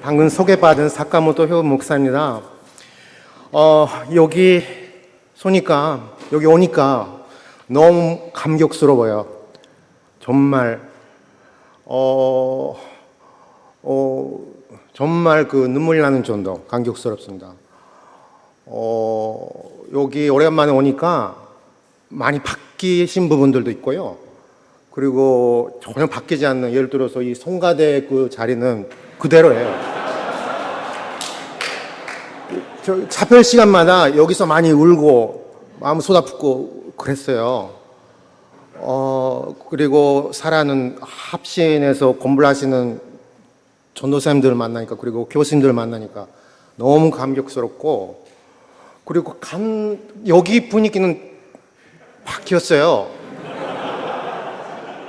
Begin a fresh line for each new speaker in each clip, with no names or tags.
방금 소개받은 사카모토 효 목사입니다. 여기 오니까 너무 감격스러워요. 정말, 정말 그 눈물이 나는 정도 감격스럽습니다. 여기 오랜만에 오니까 많이 바뀌신 부분들도 있고요. 그리고 전혀 바뀌지 않는, 예를 들어서 이 송가대 그 자리는 그대로예요. 저 차별 시간마다 여기서 많이 울고 마음 쏟아붓고 그랬어요. 그리고 살아는 합신에서 공부를 하시는 전도사님들을 만나니까, 그리고 교수님들을 만나니까 너무 감격스럽고, 그리고 여기 분위기는 바뀌었어요.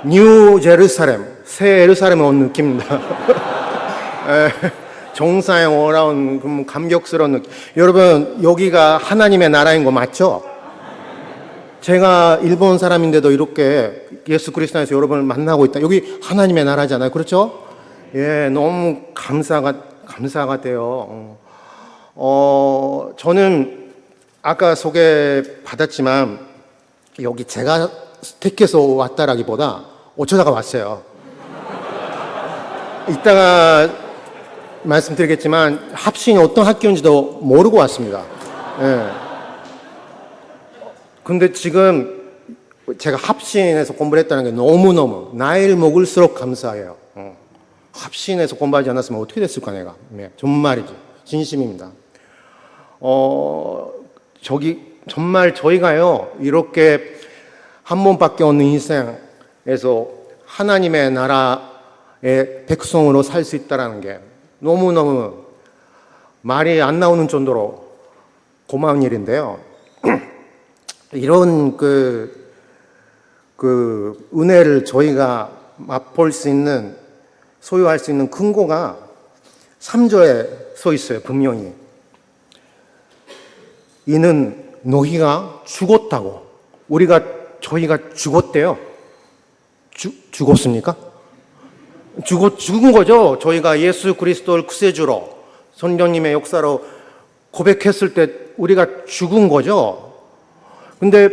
뉴 제루살렘, 새 예루살렘에 온 느낌입니다. 정상에 올라온 감격스러운 느낌. 여러분, 여기가 하나님의 나라인 거 맞죠? 제가 일본 사람인데도 이렇게 예수 그리스도 안에서 여러분을 만나고 있다. 여기 하나님의 나라잖아요. 그렇죠? 예, 너무 감사가 돼요. 저는 아까 소개받았지만 여기 제가 택해서 왔다라기보다 어쩌다가 왔어요. 이따가 말씀드리겠지만 합신이 어떤 학교인지도 모르고 왔습니다. 예. 근데 지금 제가 합신에서 공부를 했다는 게 너무너무 나이를 먹을수록 감사해요. 합신에서 공부하지 않았으면 어떻게 됐을까 내가. 네, 정말이지. 진심입니다. 정말 저희가요 이렇게 한 번밖에 없는 인생에서 하나님의 나라의 백성으로 살 수 있다는 게 너무너무 말이 안 나오는 정도로 고마운 일인데요. 이런 은혜를 저희가 맛볼 수 있는, 소유할 수 있는 근거가 3절에 써 있어요, 분명히. 이는 너희가 죽었다고. 저희가 죽었대요. 죽었습니까? 죽은 거죠. 저희가 예수 그리스도를 구세주로, 성령님의 역사로 고백했을 때 우리가 죽은 거죠. 근데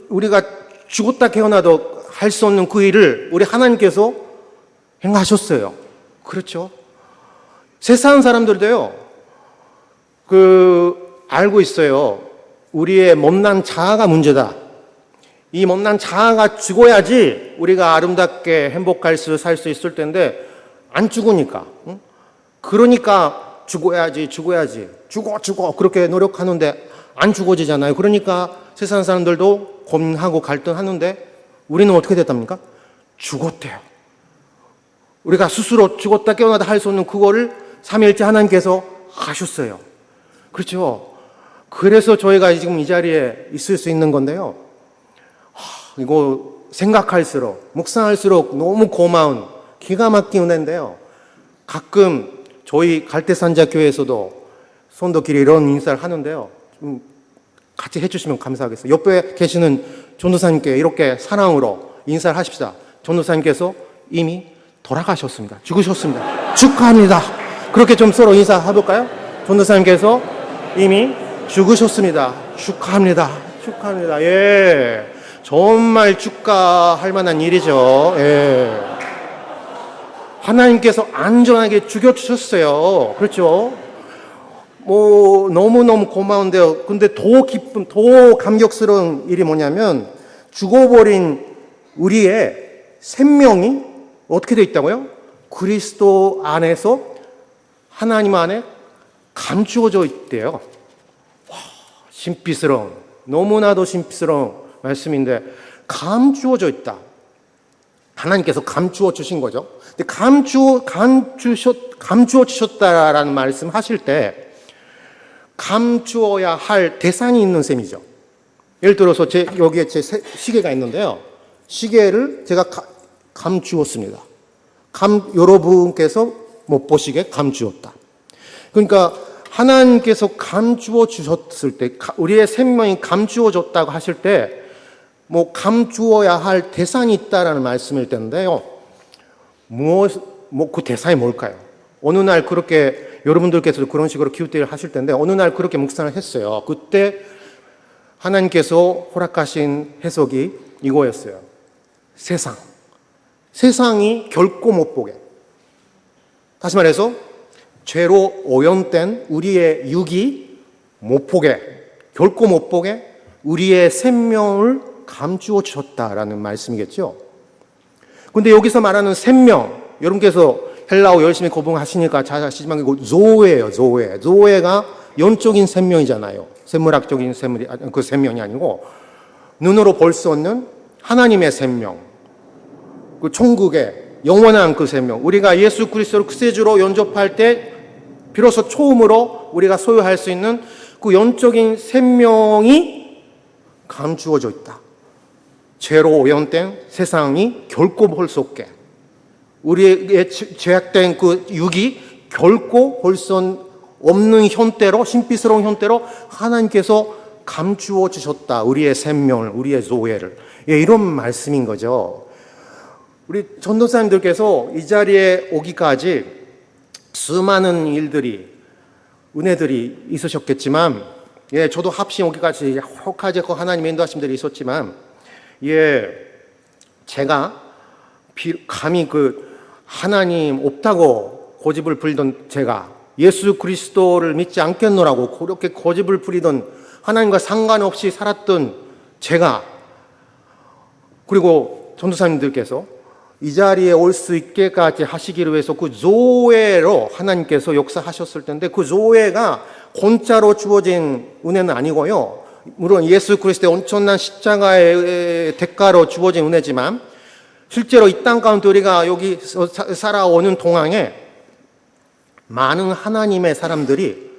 우리가 죽었다 깨어나도 할 수 없는 그 일을 우리 하나님께서 행하셨어요. 그렇죠? 세상 사람들도요, 알고 있어요. 우리의 못난 자아가 문제다. 이 못난 자아가 죽어야지 우리가 아름답게 행복할 수, 살 수 있을 텐데, 안 죽으니까. 그러니까 죽어야지. 죽어. 그렇게 노력하는데 안 죽어지잖아요. 그러니까 세상 사람들도 고민하고 갈등하는데, 우리는 어떻게 됐답니까? 죽었대요. 우리가 스스로 죽었다 깨어나다 할 수 없는 그거를 삼위일체 하나님께서 하셨어요. 그렇죠? 그래서 저희가 지금 이 자리에 있을 수 있는 건데요. 이거 생각할수록, 묵상할수록 너무 고마운 기가 막힌 은혜인데요. 가끔 저희 갈대산자 교회에서도 성도끼리 이런 인사를 하는데요. 좀 같이 해주시면 감사하겠어요. 옆에 계시는 전도사님께 이렇게 사랑으로 인사를 하십시다. 전도사님께서 이미 돌아가셨습니다. 죽으셨습니다. 축하합니다. 그렇게 좀 서로 인사해볼까요? 전도사님께서 이미 죽으셨습니다. 축하합니다. 예. 정말 축하할 만한 일이죠. 예. 하나님께서 안전하게 죽여주셨어요. 그렇죠? 너무너무 고마운데요. 근데 더 감격스러운 일이 뭐냐면, 죽어버린 우리의 생명이 어떻게 되어 있다고요? 그리스도 안에서 하나님 안에 감추어져 있대요. 신비스러운, 너무나도 신비스러운 말씀인데, 감추어져 있다. 하나님께서 감추어 주신 거죠. 근데 감추어 주셨다라는 말씀 하실 때, 감추어야 할 대상이 있는 셈이죠. 예를 들어서 여기에 제 시계가 있는데요. 시계를 제가 감추었습니다. 여러분께서 못 보시게 감추었다. 그러니까 하나님께서 감추어 주셨을 때, 우리의 생명이 감추어졌다고 하실 때, 감추어야 할 대상이 있다라는 말씀일 텐데요. 그 대상이 뭘까요? 어느 날 그렇게 여러분들께서도 그런 식으로 기웃대를 하실 텐데 어느 날 그렇게 묵상을 했어요. 그때 하나님께서 허락하신 해석이 이거였어요. 세상이 결코 못 보게. 다시 말해서 죄로 오염된 우리의 육이 못 보게, 결코 못 보게 우리의 생명을 감추어 주셨다라는 말씀이겠죠. 근데 여기서 말하는 생명, 여러분께서 헬라어 열심히 공부하시니까 잘 아시지만 이거 조에예요, 조에. 조에가 영적인 생명이잖아요. 생물학적인 그 생명이 아니고 눈으로 볼 수 없는 하나님의 생명, 그 천국의 영원한 그 생명. 우리가 예수 그리스도를 구세주로 영접할 때 비로소 처음으로 우리가 소유할 수 있는 그 영적인 생명이 감추어져 있다. 죄로 오염된 세상이 결코 볼 수 없게, 우리의 죄악된 그 육이 결코 볼 수 없는 형태로, 신비스러운 형태로 하나님께서 감추어 주셨다. 우리의 생명을, 우리의 조회를. 예, 이런 말씀인 거죠. 우리 전도사님들께서 이 자리에 오기까지 수많은 일들이, 은혜들이 있으셨겠지만, 예, 저도 합심 오기까지 혹하지 그 하나님의 인도하심들이 있었지만, 예, 제가 감히 그 하나님 없다고 고집을 부리던 제가, 예수 그리스도를 믿지 않겠노라고 그렇게 고집을 부리던, 하나님과 상관없이 살았던 제가, 그리고 전도사님들께서 이 자리에 올 수 있게까지 하시기를 위해서 그 조회로 하나님께서 역사하셨을 텐데, 그 조회가 공짜로 주어진 은혜는 아니고요. 물론 예수 그리스도의 엄청난 십자가의 대가로 주어진 은혜지만, 실제로 이 땅 가운데 우리가 여기 살아오는 동안에 많은 하나님의 사람들이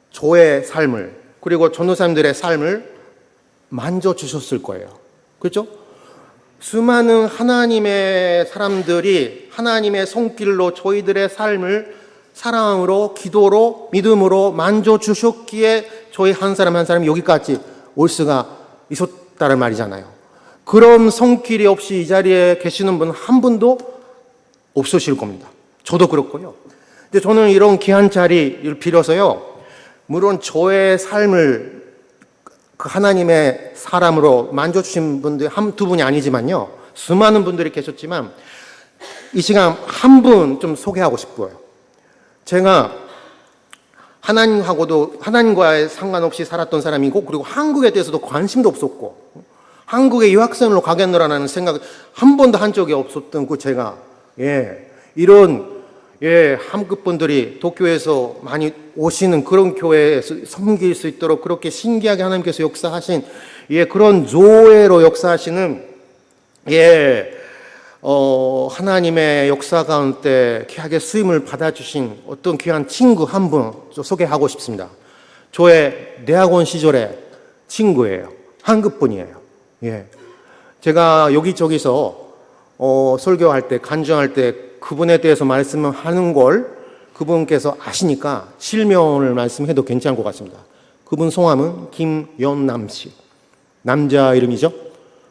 저의 삶을, 그리고 전도사님들의 삶을 만져주셨을 거예요. 그렇죠? 수많은 하나님의 사람들이 하나님의 손길로 저희들의 삶을 사랑으로, 기도로, 믿음으로 만져주셨기에 저희 한 사람 한 사람이 여기까지 올 수가 있었다는 말이잖아요. 그런 손길이 없이 이 자리에 계시는 분 한 분도 없으실 겁니다. 저도 그렇고요. 근데 저는 이런 귀한 자리를 빌어서요, 물론 저의 삶을 그 하나님의 사람으로 만져주신 분들 한두 분이 아니지만요, 수많은 분들이 계셨지만 이 시간 한 분 좀 소개하고 싶어요. 제가 하나님과의 상관없이 살았던 사람이고, 그리고 한국에 대해서도 관심도 없었고, 한국에 유학생으로 가겠노라는 생각 한 번도 한 적이 없었던 그 제가, 이런 한국 분들이 도쿄에서 많이 오시는 그런 교회에서 섬길 수 있도록 그렇게 신기하게 하나님께서 역사하신, 그런 조회로 역사하시는, 하나님의 역사 가운데 귀하게 쓰임을 받아주신 어떤 귀한 친구 한 분 소개하고 싶습니다. 저의 대학원 시절의 친구예요. 한국 분이에요. 제가 여기저기서 설교할 때, 간증할 때 그분에 대해서 말씀을 하는 걸 그분께서 아시니까 실명을 말씀해도 괜찮을 것 같습니다. 그분 성함은 김연남 씨. 남자 이름이죠?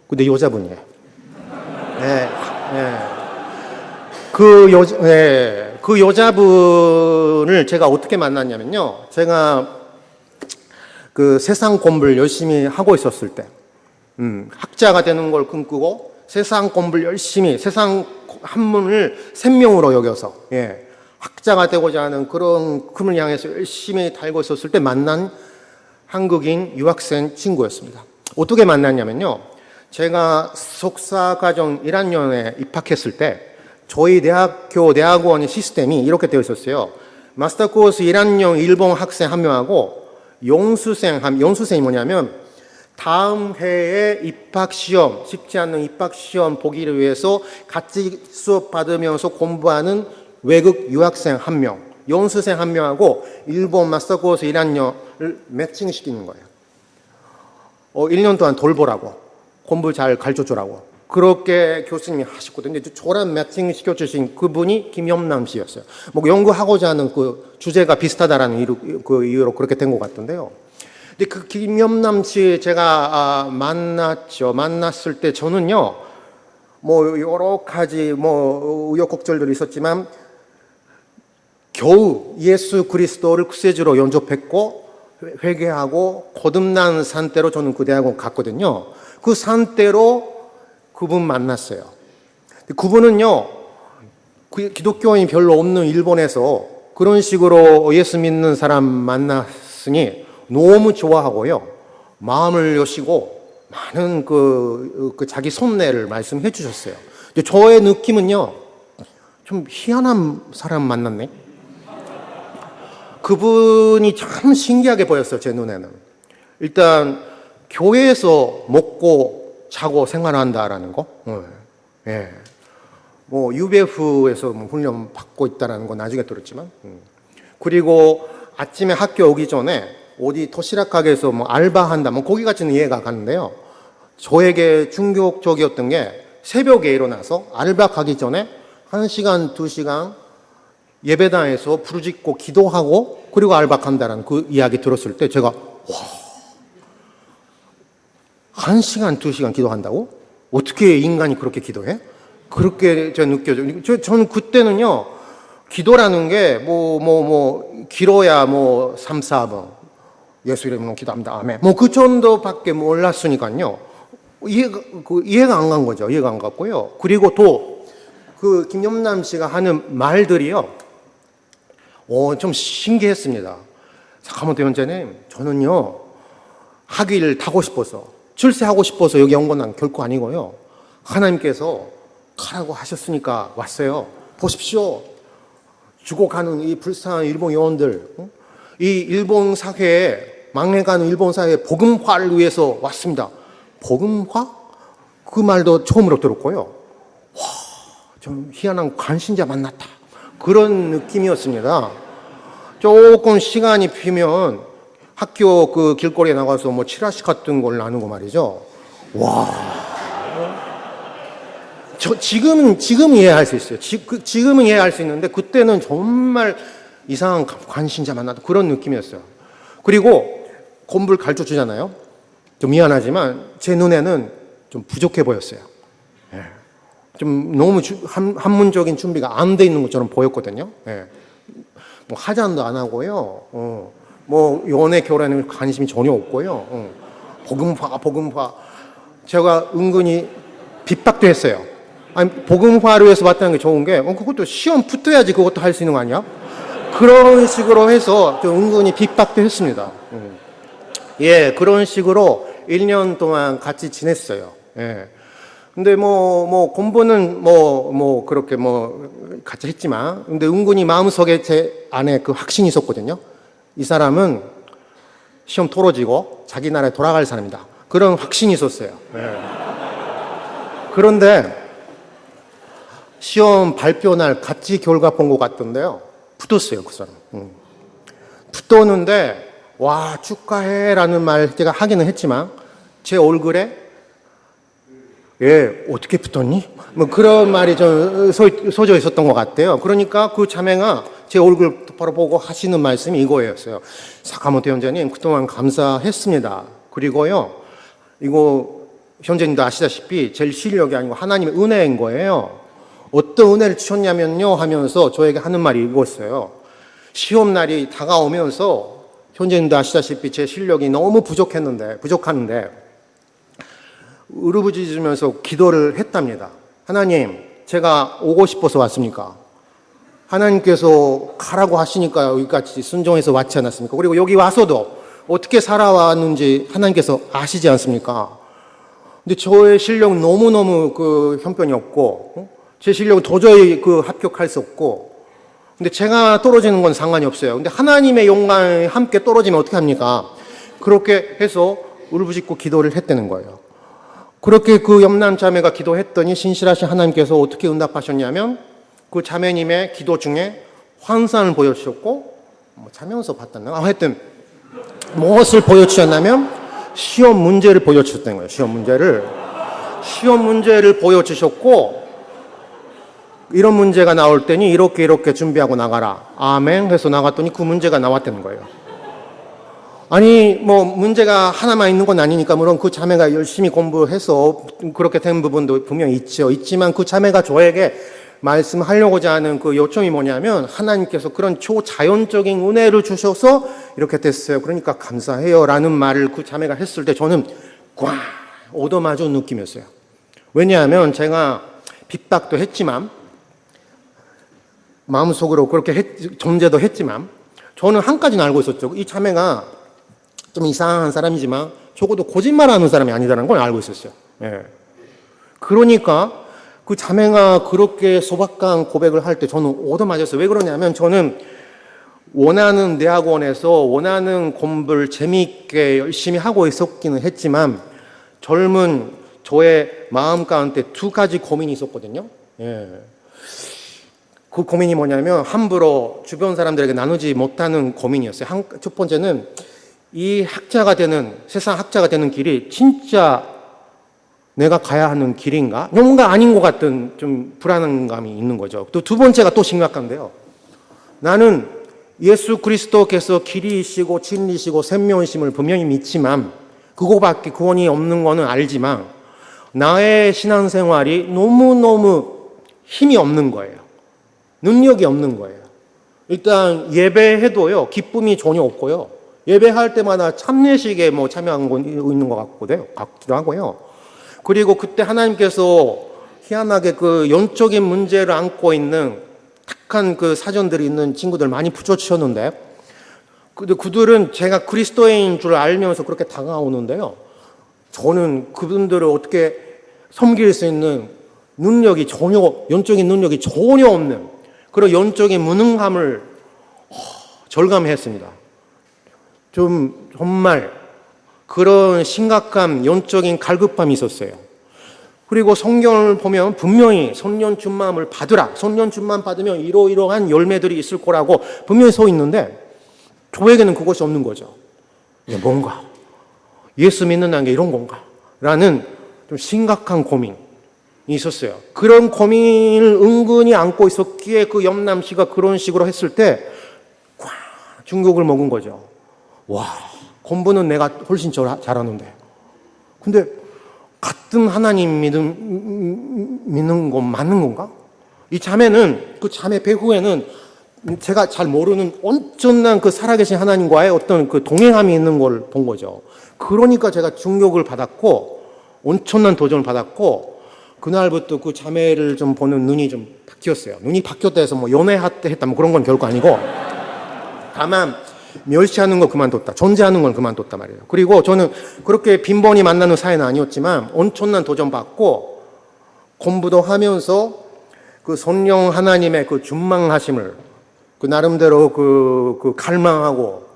근데 여자분이에요. 그 여자분을 제가 어떻게 만났냐면요, 제가 그 세상 공부를 열심히 하고 있었을 때, 학자가 되는 걸 꿈꾸고 세상 공부를 열심히, 세상 학문을 생명으로 여겨서 학자가 되고자 하는 그런 꿈을 향해서 열심히 달고 있었을 때 만난 한국인 유학생 친구였습니다. 어떻게 만났냐면요, 제가 석사과정 1학년에 입학했을 때 저희 대학원의 시스템이 이렇게 되어 있었어요. 마스터 코र्स 1학년 일본 학생 한 명하고 연수생이 뭐냐면 다음 해에 입학시험, 쉽지 않는 입학시험 보기를 위해서 같이 수업 받으면서 공부하는 외국 유학생 한 명, 연수생 한 명하고 일본 마스터 코र्स 1학년을 매칭시키는 거예요. 1년 동안 돌보라고, 공부 잘 가르쳐주라고 그렇게 교수님이 하셨거든요. 저랑 매칭시켜주신 그분이 김연남 씨였어요. 뭐 연구하고자 하는 그 주제가 비슷하다라는 이유로 그렇게 된 것 같던데요. 근데 그 김연남 씨 제가 만났을 때 저는요, 뭐 여러 가지 우여곡절들이 있었지만 겨우 예수 그리스도를 구세주로 영접했고 회개하고 거듭난 산대로 저는 그 대학원 갔거든요. 그 산대로 그분 만났어요. 그분은요, 기독교인이 별로 없는 일본에서 그런 식으로 예수 믿는 사람 만났으니 너무 좋아하고요. 마음을 여시고 많은 그 자기 손내를 말씀해 주셨어요. 저의 느낌은요, 좀 희한한 사람 만났네. 그분이 참 신기하게 보였어요, 제 눈에는. 일단 교회에서 먹고 자고 생활한다라는 거. 예. 뭐 UBF에서 훈련 받고 있다라는 건 나중에 들었지만, 그리고 아침에 학교 오기 전에 어디 도시락 가게에서 뭐 알바한다, 뭐 거기까지는 이해가 가는데요. 저에게 충격적이었던 게 새벽에 일어나서 알바 가기 전에 1시간, 2시간 예배당에서 부르짖고 기도하고 그리고 알바 간다라는 그 이야기 들었을 때 제가 1시간, 2시간 기도한다고? 어떻게 인간이 그렇게 기도해? 그렇게 제가 느껴져요. 저는 그때는요, 기도라는 게 길어야 3, 4번. 예수 이름으로 기도합니다. 아멘. 그 정도밖에 몰랐으니까요. 이해가 안 간 거죠. 이해가 안 갔고요. 그리고 또, 김염남 씨가 하는 말들이요. 좀 신기했습니다. 사카모토 형제님, 저는요, 학위를 타고 싶어서, 출세하고 싶어서 여기 온 건 결코 아니고요. 하나님께서 가라고 하셨으니까 왔어요. 보십시오. 죽어가는 이 불쌍한 일본 요원들, 이 일본 사회에, 망해가는 일본 사회의 복음화를 위해서 왔습니다. 복음화? 그 말도 처음으로 들었고요. 좀 희한한 관신자 만났다. 그런 느낌이었습니다. 조금 시간이 비면 학교 그 길거리에 나가서 뭐 치라시 같은 걸 나누고 말이죠. 지금은 이해할 수 있어요. 지금은 이해할 수 있는데 그때는 정말 이상한 관신자 만났다. 그런 느낌이었어요. 그리고 공부를 가르쳐 주잖아요. 좀 미안하지만 제 눈에는 좀 부족해 보였어요. 좀 너무 학문적인 준비가 안 돼 있는 것처럼 보였거든요. 뭐 하잔도 안 하고요. 뭐 연애 결혼에 관심이 전혀 없고요. 복음화. 제가 은근히 핍박도 했어요. 아니, 복음화를 위해서 봤다는 게 좋은 게 그것도 시험 붙어야지 그것도 할 수 있는 거 아니야? 그런 식으로 해서 좀 은근히 핍박도 했습니다. 예, 그런 식으로 1년 동안 같이 지냈어요. 예. 근데 공부는 그렇게 같이 했지만, 근데 은근히 마음속에 제 안에 그 확신이 있었거든요. 이 사람은 시험 떨어지고 자기 나라에 돌아갈 사람이다. 그런 확신이 있었어요. 예. 그런데 시험 발표 날 같이 결과 본 것 같던데요. 붙었어요, 그 사람. 붙었는데, 와, 축하해라는 말 제가 하기는 했지만, 제 얼굴에 어떻게 붙었니? 그런 말이 좀 써져 있었던 것 같아요. 그러니까 그 자매가 제 얼굴 똑바로 보고 하시는 말씀이 이거였어요. 사카모토 형제님, 그동안 감사했습니다. 그리고요, 이거 형제님도 아시다시피 제 실력이 아니고 하나님의 은혜인 거예요. 어떤 은혜를 주셨냐면요 하면서 저에게 하는 말이 이거였어요. 시험날이 다가오면서 형제님도 아시다시피 제 실력이 너무 부족한데 으르부짖으면서 기도를 했답니다. 하나님, 제가 오고 싶어서 왔습니까? 하나님께서 가라고 하시니까 여기까지 순종해서 왔지 않았습니까? 그리고 여기 와서도 어떻게 살아왔는지 하나님께서 아시지 않습니까? 근데 저의 실력은 너무너무 형편이 없고, 제 실력은 도저히 합격할 수 없고, 근데 제가 떨어지는 건 상관이 없어요. 근데 하나님의 영광이 함께 떨어지면 어떻게 합니까? 그렇게 해서 울부짖고 기도를 했다는 거예요. 그렇게 그 염남 자매가 기도했더니 신실하신 하나님께서 어떻게 응답하셨냐면 그 자매님의 기도 중에 환상을 보여주셨고, 자면서 봤다나? 하여튼 무엇을 보여주셨냐면 시험 문제를 보여주셨다는 거예요. 시험 문제를 보여주셨고, 이런 문제가 나올 때니 이렇게 준비하고 나가라. 아멘 해서 나갔더니 그 문제가 나왔다는 거예요. 아니, 문제가 하나만 있는 건 아니니까, 물론 그 자매가 열심히 공부해서 그렇게 된 부분도 분명히 있지만 그 자매가 저에게 말씀하려고자 하는 그 요점이 뭐냐면 하나님께서 그런 초자연적인 은혜를 주셔서 이렇게 됐어요. 그러니까 감사해요. 라는 말을 그 자매가 했을 때 저는 꽉 얻어맞은 느낌이었어요. 왜냐하면 제가 핍박도 했지만 마음속으로 그렇게 존재도 했지만 저는 한 가지는 알고 있었죠. 이 자매가 좀 이상한 사람이지만 적어도 거짓말하는 사람이 아니다라는 걸 알고 있었어요. 예. 그러니까 그 자매가 그렇게 소박한 고백을 할 때 저는 얻어맞았어요. 왜 그러냐면 저는 원하는 대학원에서 원하는 공부를 재미있게 열심히 하고 있었기는 했지만 젊은 저의 마음 가운데 두 가지 고민이 있었거든요. 예. 그 고민이 뭐냐면 함부로 주변 사람들에게 나누지 못하는 고민이었어요. 첫 번째는 이 세상 학자가 되는 길이 진짜 내가 가야 하는 길인가? 뭔가 아닌 것 같은 좀 불안한 감이 있는 거죠. 또 두 번째가 또 심각한데요. 나는 예수 그리스도께서 길이시고 진리시고 생명이심을 분명히 믿지만 그거밖에 구원이 없는 거는 알지만 나의 신앙생활이 너무너무 힘이 없는 거예요. 능력이 없는 거예요. 일단 예배해도요, 기쁨이 전혀 없고요. 예배할 때마다 참례식에 참여한 거 있는 것 같기도 하고요. 그리고 그때 하나님께서 희한하게 그 영적인 문제를 안고 있는 탁한 그 사전들이 있는 친구들 많이 붙여주셨는데, 근데 그들은 제가 그리스도인인 줄 알면서 그렇게 다가오는데요. 저는 그분들을 어떻게 섬길 수 있는 영적인 능력이 전혀 없는 그런 영적인 무능함을 절감했습니다. 정말 그런 심각한 영적인 갈급함이 있었어요. 그리고 성경을 보면 분명히 선년준맘을 받으라. 선년준맘 받으면 이러이러한 열매들이 있을 거라고 분명히 써 있는데 저에게는 그것이 없는 거죠. 뭔가 예수 믿는다는 게 이런 건가? 라는 좀 심각한 고민이 있었어요. 그런 고민을 은근히 안고 있었기에 그 염남 씨가 그런 식으로 했을 때 충격을 먹은 거죠. 와, 공부는 내가 훨씬 잘하는데. 근데 같은 하나님 믿는 건 맞는 건가? 이 자매는, 그 자매 배후에는 제가 잘 모르는 온전한 그 살아계신 하나님과의 어떤 그 동행함이 있는 걸 본 거죠. 그러니까 제가 충격을 받았고, 엄청난 도전을 받았고, 그날부터 그 자매를 좀 보는 눈이 좀 바뀌었어요. 눈이 바뀌었다 해서 연애했다 그런 건 결코 아니고, 다만, 멸시하는 거 그만뒀다. 존재하는 건 그만뒀다 말이에요. 그리고 저는 그렇게 빈번히 만나는 사이는 아니었지만 엄청난 도전받고 공부도 하면서 그 성령 하나님의 그 준망하심을 그 나름대로 그 갈망하고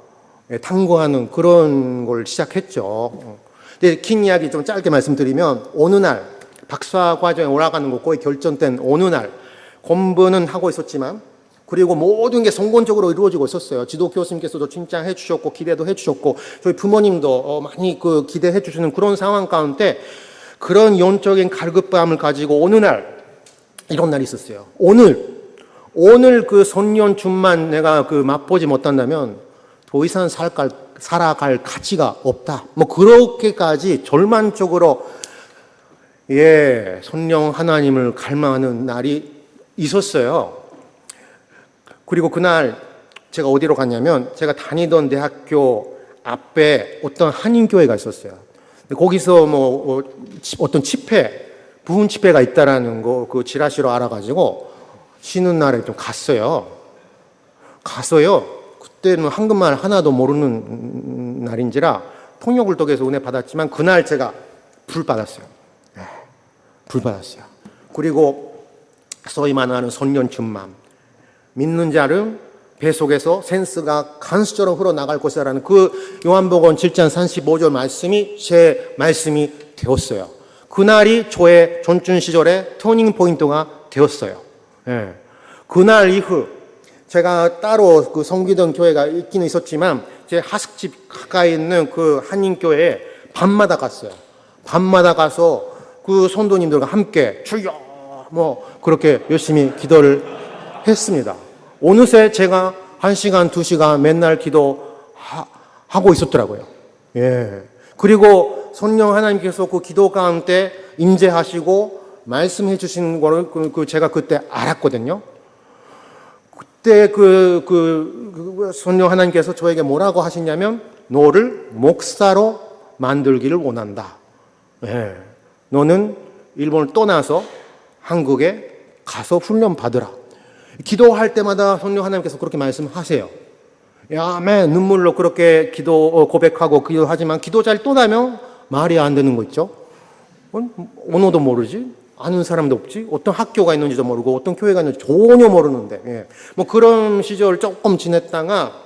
탐구하는 그런 걸 시작했죠. 이제 긴 이야기 좀 짧게 말씀드리면 어느 날 박사 과정에 올라가는 거 거의 결정된 어느 날 공부는 하고 있었지만 그리고 모든 게 성공적으로 이루어지고 있었어요. 지도 교수님께서도 칭찬해 주셨고 기대도 해 주셨고 저희 부모님도 많이 그 기대해 주시는 그런 상황 가운데 그런 영적인 갈급함을 가지고 어느 날 이런 날이 있었어요. 오늘 그 선년준만 내가 그 맛보지 못한다면 더 이상 살아갈 가치가 없다. 그렇게까지 절망적으로 성령 하나님을 갈망하는 날이 있었어요. 그리고 그날 제가 어디로 갔냐면 제가 다니던 대학교 앞에 어떤 한인교회가 있었어요. 거기서 어떤 부흥 집회가 있다라는 거 그 지라시로 알아가지고 쉬는 날에 좀 갔어요. 그때는 한국말 하나도 모르는 날인지라 통역을 통해서 은혜 받았지만 그날 제가 불 받았어요. 그리고 소위 말하는 선년준맘. 믿는 자는 배 속에서 센스가 간수처럼 흘러나갈 것이라는 그 요한복음 7장 35절 말씀이 제 말씀이 되었어요. 그날이 저의 전준 시절의 터닝 포인트가 되었어요. 그날 이후 제가 따로 그 섬기던 교회가 있기는 있었지만 제 하숙집 가까이 있는 그 한인교회에 밤마다 갔어요. 밤마다 가서 그 성도님들과 함께 주여 그렇게 열심히 기도를 했습니다. 어느새 제가 1시간, 2시간 맨날 기도하고 있었더라고요. 그리고 성령 하나님께서 그 기도 가운데 임재하시고 말씀해 주신 거를 제가 그때 알았거든요. 그때 성령 하나님께서 저에게 뭐라고 하시냐면, 너를 목사로 만들기를 원한다. 예. 너는 일본을 떠나서 한국에 가서 훈련 받으라. 기도할 때마다 성령 하나님께서 그렇게 말씀하세요. 아멘. 눈물로 그렇게 고백하고 기도하지만 기도 잘 떠나면 말이 안 되는 거 있죠. 언어도 모르지, 아는 사람도 없지, 어떤 학교가 있는지도 모르고 어떤 교회가 있는지 전혀 모르는데, 예. 뭐 그런 시절 조금 지냈다가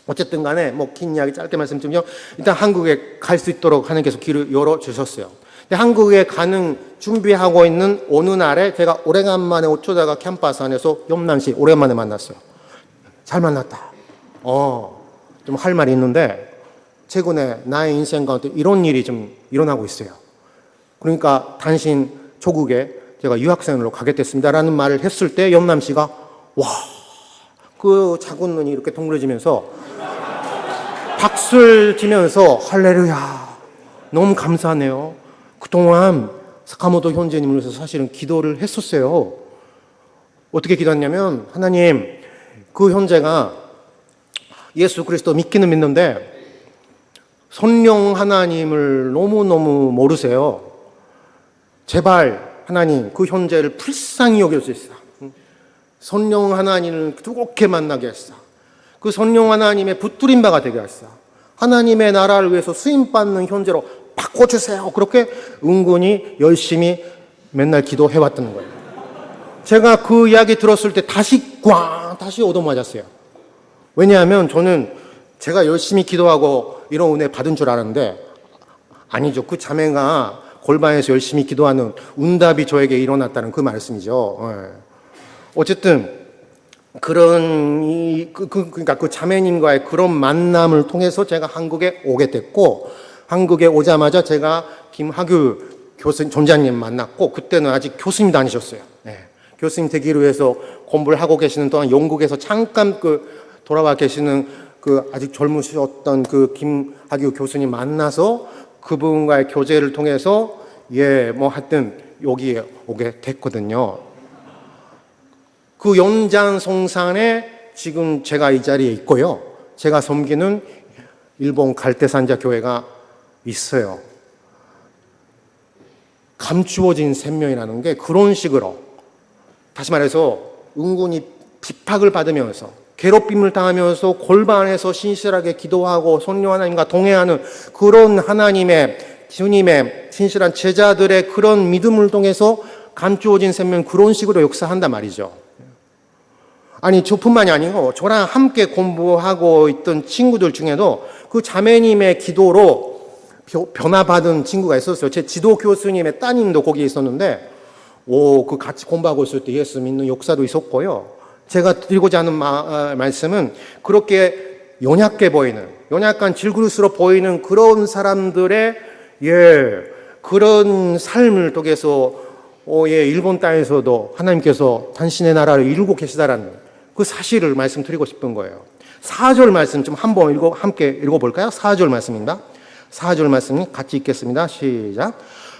어쨌든 간에 뭐 긴 이야기 짧게 말씀드리면, 일단 한국에 갈 수 있도록 하나님께서 길을 열어주셨어요. 근데 한국에 가는 준비하고 있는 어느 날에 제가 오래간만에 어쩌다가 캠퍼스 안에서 염남씨 오랜만에 만났어요. 잘 만났다. 좀 할 말이 있는데, 최근에 나의 인생 가운데 이런 일이 좀 일어나고 있어요. 그러니까 당신 조국에 제가 유학생으로 가겠습니다라는 말을 했을 때 염남씨가 와, 그 작은 눈이 이렇게 동그래지면서 박수를 치면서 할렐루야, 너무 감사하네요. 그동안 사카모토 형제님을 위해서 사실은 기도를 했었어요. 어떻게 기도했냐면, 하나님, 그 형제가 예수 그리스도 믿기는 믿는데 성령 하나님을 너무너무 모르세요. 제발 하나님, 그 형제를 불쌍히 여겨주시사. 성령 하나님을 두껍게 만나게 하시사. 그 성령 하나님의 붙들림 바가 되게 하시사. 하나님의 나라를 위해서 수임받는 형제로 바꿔주세요. 그렇게 은근히 열심히 맨날 기도해왔다는 거예요. 제가 그 이야기 들었을 때 다시 얻어맞았어요. 왜냐하면 저는 제가 열심히 기도하고 이런 은혜 받은 줄 알았는데, 아니죠. 그 자매가 골방에서 열심히 기도하는 응답이 저에게 일어났다는 그 말씀이죠. 어쨌든 그러니까 그 자매님과의 그런 만남을 통해서 제가 한국에 오게 됐고, 한국에 오자마자 제가 김학유 교수님, 전자님 만났고, 그때는 아직 교수님 다니셨어요. 교수님 되기로 해서 공부를 하고 계시는 동안 영국에서 잠깐 돌아와 계시는 아직 젊으셨던 김학유 교수님 만나서 그분과의 교제를 통해서 하여튼 여기에 오게 됐거든요. 그 연장성산에 지금 제가 이 자리에 있고요. 제가 섬기는 일본 갈대산자 교회가 있어요. 감추어진 생명이라는 게 그런 식으로, 다시 말해서 은근히 핍박을 받으면서 괴롭힘을 당하면서 골반에서 신실하게 기도하고 성령 하나님과 동행하는 그런 하나님의, 주님의 신실한 제자들의 그런 믿음을 통해서 감추어진 생명, 그런 식으로 역사한단 말이죠. 아니, 저뿐만이 아니고 저랑 함께 공부하고 있던 친구들 중에도 그 자매님의 기도로 변화받은 친구가 있었어요. 제 지도 교수님의 따님도 거기에 있었는데, 같이 공부하고 있을 때 예수 믿는 역사도 있었고요. 제가 드리고자 하는 말씀은, 그렇게 연약해 보이는, 연약한 질그릇으로 보이는 그런 사람들의 그런 삶을 통해서 일본 땅에서도 하나님께서 당신의 나라를 이루고 계시다라는 그 사실을 말씀드리고 싶은 거예요. 4절 말씀 좀 한번 함께 읽어볼까요? 4절 말씀입니다. 4절 말씀 같이 읽겠습니다. 시작.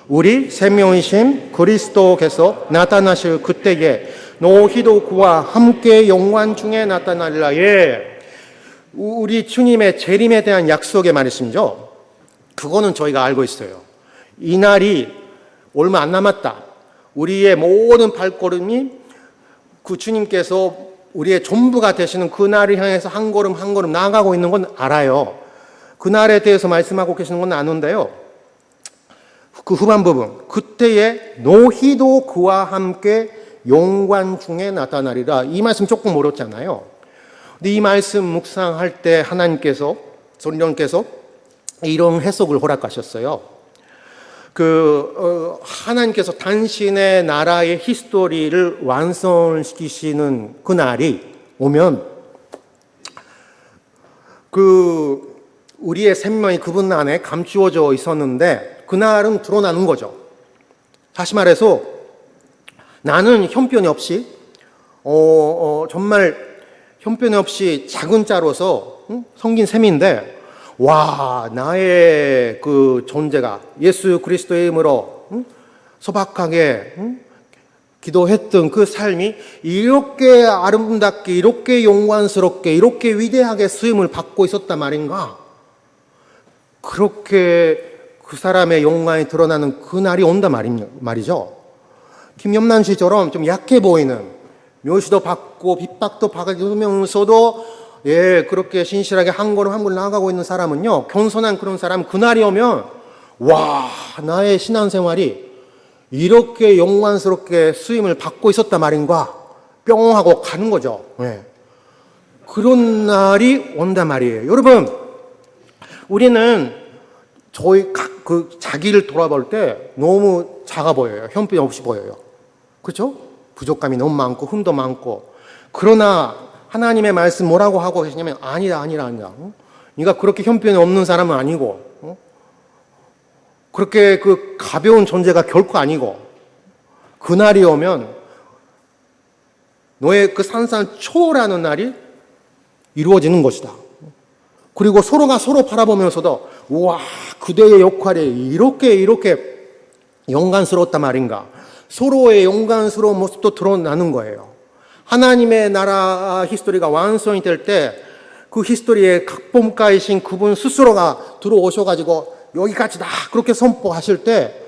우리 생명이신 그리스도께서 나타나실 그때에 너희도 그와 함께 영광 중에 나타나리라. 우리 주님의 재림에 대한 약속의 말씀이죠. 그거는 저희가 알고 있어요. 이 날이 얼마 안 남았다. 우리의 모든 발걸음이 그 주님께서 우리의 전부가 되시는 그 날을 향해서 한 걸음 한 걸음 나아가고 있는 건 알아요. 그 날에 대해서 말씀하고 계시는 건 아는데요. 그 후반 부분, 그때에 너희도 그와 함께 영광 중에 나타나리라. 이 말씀 조금 어렵잖아요. 근데 이 말씀 묵상할 때 하나님께서, 성령께서 이런 해석을 허락하셨어요. 하나님께서 당신의 나라의 히스토리를 완성시키시는 그 날이 오면, 우리의 생명이 그분 안에 감추어져 있었는데, 그날은 드러나는 거죠. 다시 말해서, 나는 형편이 없이, 정말 형편이 없이 작은 자로서 섬긴 셈인데, 나의 그 존재가 예수 그리스도의 이름으로 소박하게 기도했던 그 삶이 이렇게 아름답게, 이렇게 영광스럽게, 이렇게 위대하게 쓰임을 받고 있었단 말인가? 그렇게 그 사람의 영광이 드러나는 그날이 온단 말이죠. 김염란 씨처럼 좀 약해 보이는, 묘시도 받고 핍박도 받으면서도 그렇게 신실하게 한 걸음 한 걸음 나아가고 있는 사람은요, 겸손한 그런 사람, 그날이 오면 와, 나의 신앙생활이 이렇게 영광스럽게 쓰임을 받고 있었단 말인가? 뿅 하고 가는 거죠. 그런 날이 온단 말이에요. 여러분, 우리는 자기를 돌아볼 때 너무 작아 보여요. 형편없이 보여요. 그렇죠? 부족감이 너무 많고 흠도 많고. 그러나 하나님의 말씀 뭐라고 하고 계시냐면 아니다. 네가 그렇게 형편이 없는 사람은 아니고, 그렇게 그 가벼운 존재가 결코 아니고, 그날이 오면 너의 그 산산 초월하는 날이 이루어지는 것이다. 그리고 서로가 서로 바라보면서도 와, 그대의 역할이 이렇게 영광스러웠단 말인가. 서로의 영광스러운 모습도 드러나는 거예요. 하나님의 나라 히스토리가 완성이 될 때 그 히스토리의 각본가이신 그분 스스로가 들어오셔가지고 여기까지다 그렇게 선포하실 때,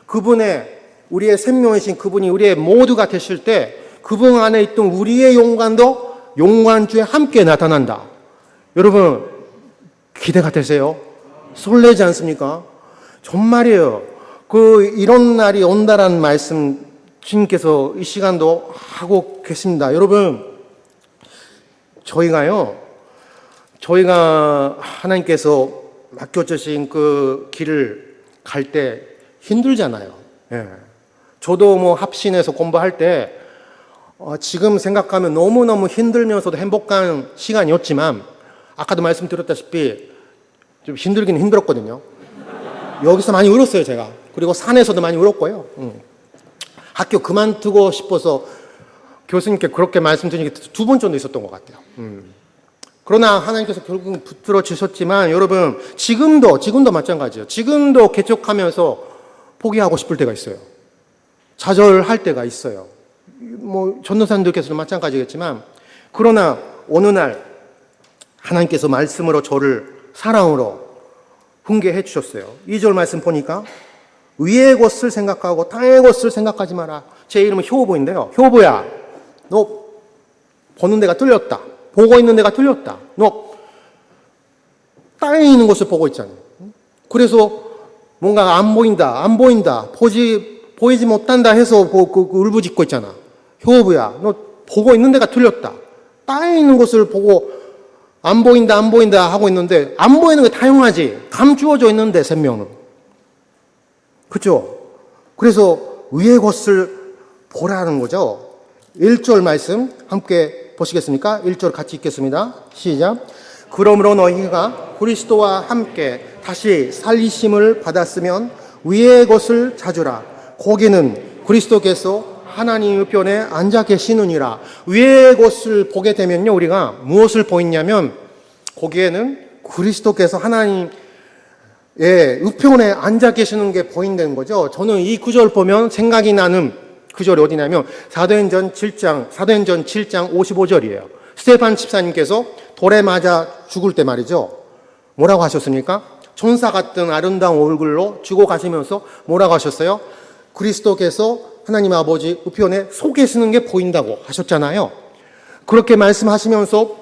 그분의 우리의 생명이신 그분이 우리의 모두가 되실 때 그분 안에 있던 우리의 영광도 영광주에 함께 나타난다. 여러분, 기대가 되세요? 설레지 않습니까? 정말이에요. 이런 날이 온다라는 말씀 주님께서 이 시간도 하고 계십니다. 여러분, 저희가 하나님께서 맡겨주신 그 길을 갈 때 힘들잖아요. 저도 합신해서 공부할 때 지금 생각하면 너무너무 힘들면서도 행복한 시간이었지만, 아까도 말씀드렸다시피 좀 힘들긴 힘들었거든요. 여기서 많이 울었어요, 제가. 그리고 산에서도 많이 울었고요. 학교 그만두고 싶어서 교수님께 그렇게 말씀드린 게 2번 정도 있었던 것 같아요. 그러나 하나님께서 결국은 붙들어 주셨지만, 여러분, 지금도 마찬가지예요. 지금도 개척하면서 포기하고 싶을 때가 있어요. 좌절할 때가 있어요. 전도사님들께서도 마찬가지겠지만, 그러나 어느 날 하나님께서 말씀으로 저를 사랑으로 훈계해 주셨어요. 2절 말씀 보니까 위의 것을 생각하고 땅의 것을 생각하지 마라. 제 이름은 효보인데요. 효보야, 너 보는 데가 틀렸다. 보고 있는 데가 틀렸다. 너 땅에 있는 것을 보고 있잖아. 그래서 뭔가 안 보인다. 보이지 못한다 해서 울부짖고 있잖아. 효보야, 너 보고 있는 데가 틀렸다. 땅에 있는 것을 보고 안 보인다 하고 있는데, 안 보이는 게 다양하지. 감추어져 있는데, 생명은. 그렇죠? 그래서 위의 것을 보라는 거죠. 1절 말씀 함께 보시겠습니까? 1절 같이 읽겠습니다. 시작. 그러므로 너희가 그리스도와 함께 다시 살리심을 받았으면 위의 것을 찾으라. 거기는 그리스도께서 하나님 우편에 앉아 계시느니라. 위의 것을 보게 되면요, 우리가 무엇을 보이냐면, 거기에는 그리스도께서 하나님의 우편에 앉아 계시는 게 보인다는 거죠. 저는 이 구절 보면 생각이 나는 구절이 어디냐면 사도행전 7장 55절이에요. 스테반 집사님께서 돌에 맞아 죽을 때 말이죠. 뭐라고 하셨습니까? 천사 같은 아름다운 얼굴로 죽어 가시면서 뭐라고 하셨어요? 그리스도께서 하나님 아버지 우편에 서 계시는 게 보인다고 하셨잖아요. 그렇게 말씀하시면서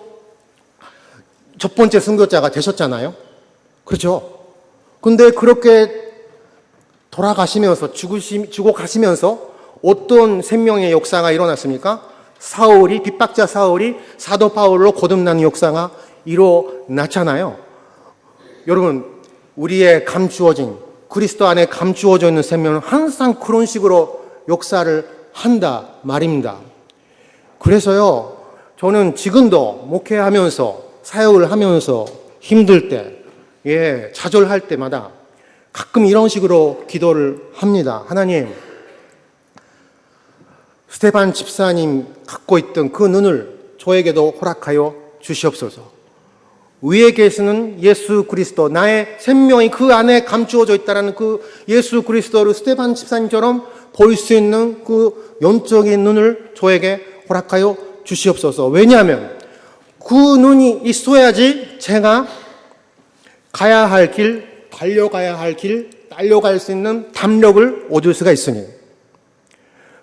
첫 번째 순교자가 되셨잖아요. 그렇죠? 근데 그렇게 돌아가시면서 죽어 가시면서 어떤 생명의 역사가 일어났습니까? 핍박자 사울이 사도 바울로 거듭나는 역사가 일어났잖아요. 여러분, 우리의 감추어진, 그리스도 안에 감추어져 있는 생명은 항상 그런 식으로 역사를 한다 말입니다. 그래서요, 저는 지금도 목회하면서, 사역을 하면서 힘들 때, 좌절할 때마다 가끔 이런 식으로 기도를 합니다. 하나님, 스테반 집사님 갖고 있던 그 눈을 저에게도 허락하여 주시옵소서. 위에 계시는 예수 그리스도, 나의 생명이 그 안에 감추어져 있다는 그 예수 그리스도를 스테반 집사님처럼 볼 수 있는 그 영적인 눈을 저에게 허락하여 주시옵소서. 왜냐하면 그 눈이 있어야지 제가 가야 할 길, 달려가야 할 길, 달려갈 수 있는 담력을 얻을 수가 있으니,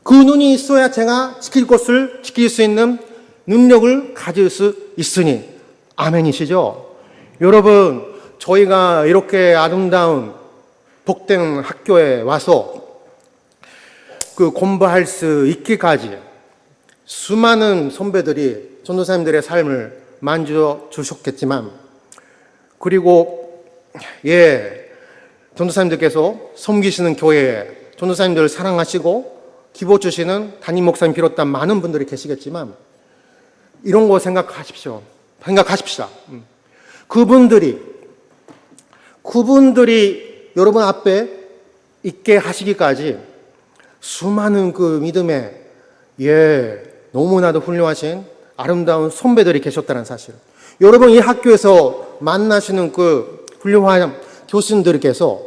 그 눈이 있어야 제가 지킬 것을 지킬 수 있는 능력을 가질 수 있으니, 아멘이시죠? 여러분, 저희가 이렇게 아름다운 복된 학교에 와서 그 공부할 수 있기까지 수많은 선배들이 전도사님들의 삶을 만져 주셨겠지만, 그리고 전도사님들께서 섬기시는 교회에 전도사님들을 사랑하시고 기도 주시는 담임 목사님 비롯한 많은 분들이 계시겠지만, 이런 거 생각하십시오. 생각하십시다. 그분들이 여러분 앞에 있게 하시기까지 수많은 그 믿음에 너무나도 훌륭하신 아름다운 선배들이 계셨다는 사실. 여러분 이 학교에서 만나시는 그 훌륭한 교수님들께서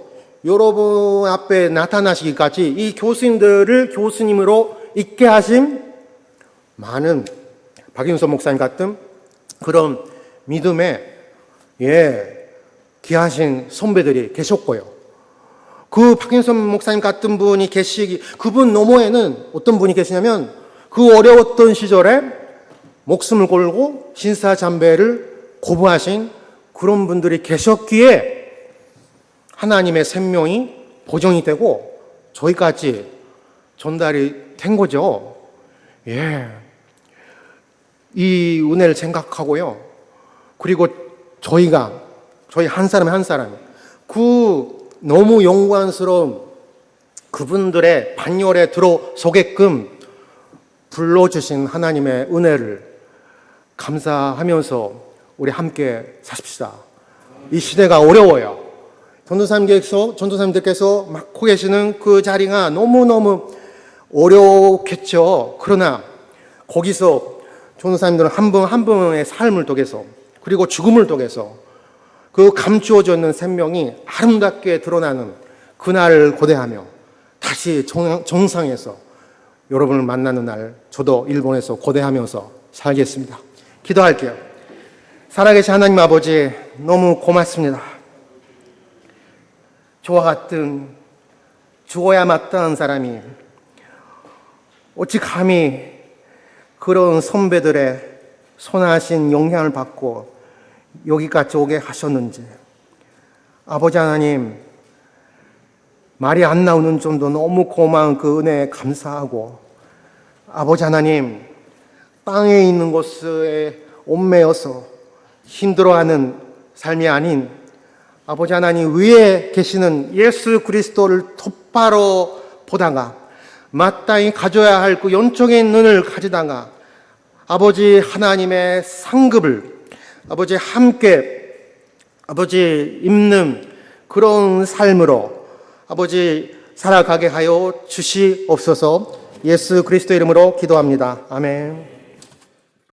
여러분 앞에 나타나시기까지 이 교수님들을 교수님으로 있게 하신 많은 박윤서 목사님 같은 그런 믿음에 귀하신 선배들이 계셨고요. 그 박윤서 목사님 같은 분이 그분 너머에는 어떤 분이 계시냐면, 그 어려웠던 시절에 목숨을 걸고 신사참배를 고부하신 그런 분들이 계셨기에 하나님의 생명이 보존이 되고 저희까지 전달이 된 거죠. 이 은혜를 생각하고요. 그리고 저희 한 사람 한 사람, 그 너무 영광스러운 그분들의 반열에 들어서게끔 불러주신 하나님의 은혜를 감사하면서 우리 함께 사십시다. 이 시대가 어려워요. 전도사님들께서 맡고 계시는 그 자리가 너무너무 어렵겠죠. 그러나 거기서 전도사님들은 한 분 한 분의 삶을 통해서, 그리고 죽음을 통해서 그 감추어져 있는 생명이 아름답게 드러나는 그날을 고대하며 다시 정상에서 여러분을 만나는 날, 저도 일본에서 고대하면서 살겠습니다. 기도할게요. 살아계신 하나님 아버지, 너무 고맙습니다. 저와 같은 죽어야 마땅한 사람이 어찌 감히 그런 선배들의 선하신 영향을 받고 여기까지 오게 하셨는지, 아버지 하나님, 말이 안 나오는 정도 너무 고마운 그 은혜에 감사하고, 아버지 하나님, 땅에 있는 것에 얽매여서 힘들어하는 삶이 아닌 아버지 하나님 위에 계시는 예수 그리스도를 똑바로 보다가 마땅히 가져야 할 그 영적인 눈을 가지다가 아버지 하나님의 상급을 아버지 함께 아버지 입는 그런 삶으로 아버지 살아가게 하여 주시옵소서. 예수 그리스도 이름으로 기도합니다. 아멘.